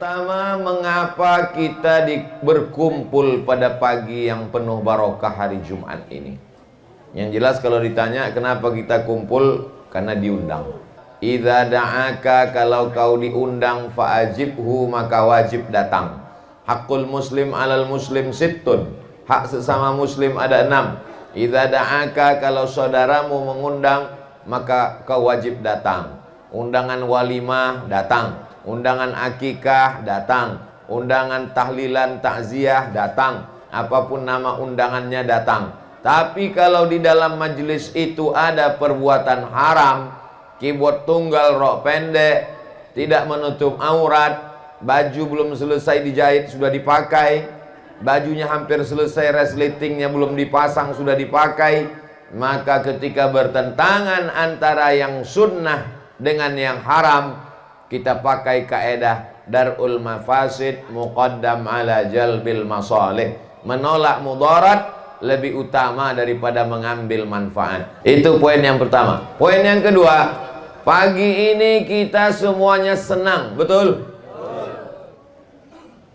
Pertama, mengapa kita berkumpul pada pagi yang penuh barokah hari Jumat ini? Yang jelas kalau ditanya kenapa kita kumpul, karena diundang. Idza da'aka, kalau kau diundang, fa'ajibhu, maka wajib datang. Hakul muslim alal muslim sittun, hak sesama muslim ada 6. Idza da'aka, kalau saudaramu mengundang, maka kau wajib datang. Undangan walimah, datang. Undangan akikah, datang. Undangan tahlilan, takziah, datang. Apapun nama undangannya, datang. Tapi kalau di dalam majelis itu ada perbuatan haram, keyboard tunggal, rok pendek, tidak menutup aurat, baju belum selesai dijahit sudah dipakai, bajunya hampir selesai, resletingnya belum dipasang sudah dipakai, maka ketika bertentangan antara yang sunnah dengan yang haram, kita pakai kaedah darul mafasid muqaddam ala jalbil masalih. Menolak mudarat lebih utama daripada mengambil manfaat. Itu poin yang pertama. Poin yang kedua, pagi ini kita semuanya senang, betul?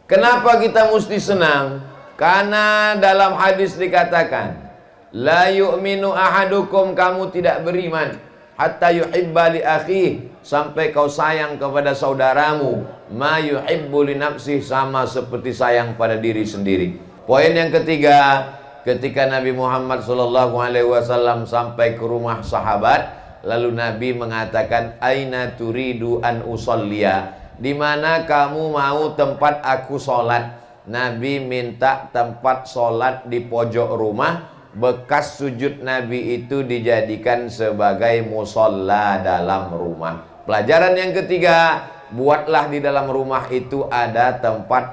Kenapa kita mesti senang? Karena dalam hadis dikatakan, la yu'minu ahadukum, kamu tidak beriman hatta yuhibba li akhihi, sampai kau sayang kepada saudaramu ma yuhibbu li nafsihi, sama seperti sayang pada diri sendiri. Poin yang ketiga, ketika Nabi Muhammad SAW sampai ke rumah sahabat, lalu Nabi mengatakan, aina turidu an usolliya, di mana kamu mau tempat aku sholat. Nabi minta tempat sholat di pojok rumah. Bekas sujud Nabi itu dijadikan sebagai musolla dalam rumah. Pelajaran yang ketiga, buatlah di dalam rumah itu ada tempat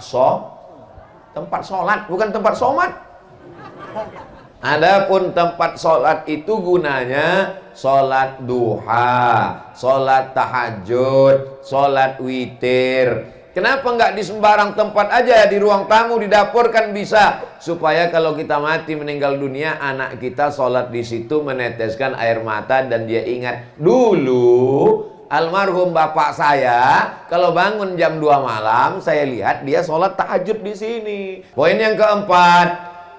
sholat, bukan tempat somat. Adapun tempat sholat itu gunanya sholat duha, sholat tahajud, sholat witir. Kenapa nggak di sembarang tempat aja? Di ruang tamu, di dapur kan bisa. Supaya kalau kita mati meninggal dunia, anak kita sholat di situ meneteskan air mata dan dia ingat dulu almarhum bapak saya kalau bangun jam 2 malam, saya lihat dia sholat tahajud di sini. Poin yang keempat,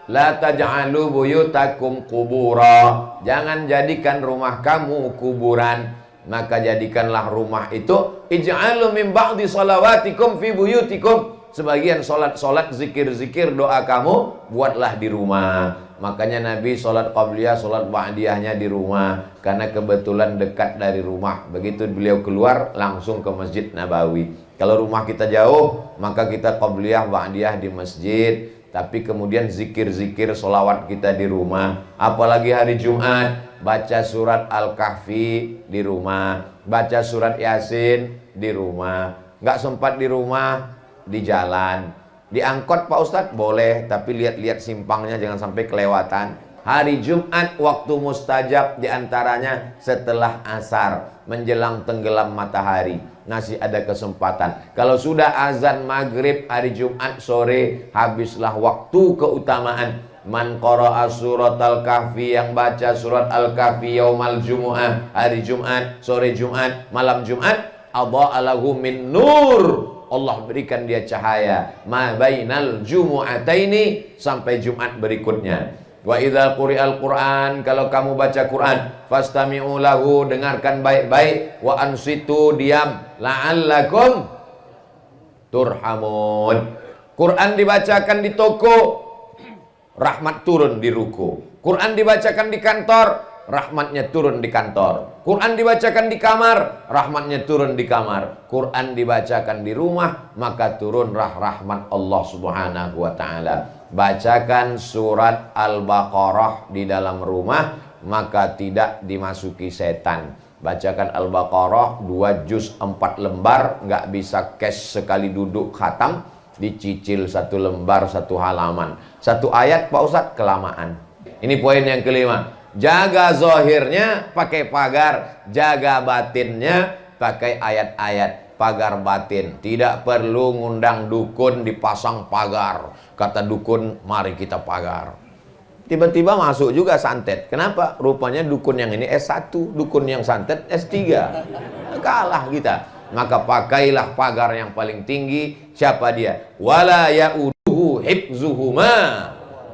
la taj'alu buyutakum qubura, jangan jadikan rumah kamu kuburan. Maka jadikanlah rumah itu ij'alu min ba'di salawatikum fi buyutikum, sebagian solat-solat, zikir-zikir, doa kamu buatlah di rumah. Makanya Nabi solat qabliyah, solat ba'diyahnya di rumah, karena kebetulan dekat dari rumah. Begitu beliau keluar langsung ke Masjid Nabawi. Kalau rumah kita jauh, maka kita qabliyah, ba'diyah di masjid, tapi kemudian zikir-zikir, solawat kita di rumah. Apalagi hari Jumat, baca surat Al-Kahfi di rumah, baca surat Yasin di rumah. Nggak sempat di rumah, di jalan. Di angkot Pak Ustadz boleh, tapi lihat-lihat simpangnya jangan sampai kelewatan. Hari Jumat waktu mustajab diantaranya setelah asar, menjelang tenggelam matahari. Masih ada kesempatan. Kalau sudah azan maghrib hari Jumat sore, habislah waktu keutamaan. Man qara'a surat Al-Kahfi, yang baca surat Al-Kahfi yaumal jumu'ah, hari Jumat, sore Jumat, malam Jumat, adha'a lahu min nur, Allah berikan dia cahaya ma bainal jumu'ataini, sampai Jumat berikutnya. Wa idza quri'al Qur'an, kalau kamu baca Quran, fastami'u lahu, dengarkan baik-baik, wa ansitu, diam, la'allakum turhamun. Quran dibacakan di toko, rahmat turun di ruku. Quran dibacakan di kantor, rahmatnya turun di kantor. Quran dibacakan di kamar, rahmatnya turun di kamar. Quran dibacakan di rumah, maka turunlah rahmat Allah Subhanahu wa ta'ala. Bacakan surat Al-Baqarah di dalam rumah, maka tidak dimasuki setan. Bacakan Al-Baqarah 2 juz 4 lembar, nggak bisa cash sekali duduk khatam, dicicil 1 lembar 1 halaman. 1 ayat Pak Ustadz kelamaan. Ini poin yang kelima. Jaga zahirnya pakai pagar, jaga batinnya pakai ayat-ayat. Pagar batin, tidak perlu ngundang dukun dipasang pagar. Kata dukun, mari kita pagar. Tiba-tiba masuk juga santet. Kenapa? Rupanya dukun yang ini S1, dukun yang santet S3. Kalah kita. maka pakailah pagar yang paling tinggi. Siapa dia? Wala ya'uduhu hifzuhuma.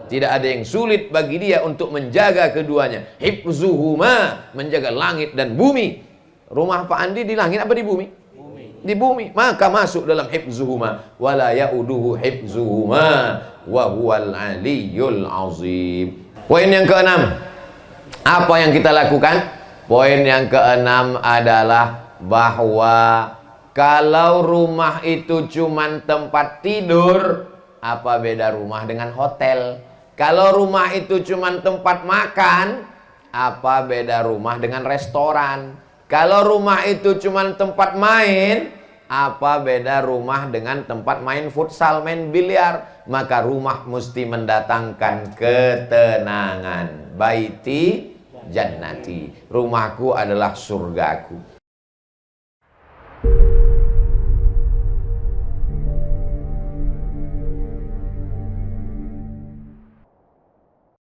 Tidak ada yang sulit bagi dia untuk menjaga keduanya. Hifzuhuma, menjaga langit dan bumi. Rumah Pak Andi di langit apa di bumi? Di bumi. Maka masuk dalam hifzuhuma. Wala ya'uduhu hifzuhuma wa huwal aliyyul azim. Poin yang keenam, apa yang kita lakukan? Poin yang keenam adalah bahwa kalau rumah itu cuman tempat tidur, apa beda rumah dengan hotel? Kalau rumah itu cuman tempat makan, apa beda rumah dengan restoran? Kalau rumah itu cuman tempat main, apa beda rumah dengan tempat main futsal, main biliar? Maka rumah mesti mendatangkan ketenangan. Baiti jannati, rumahku adalah surgaku.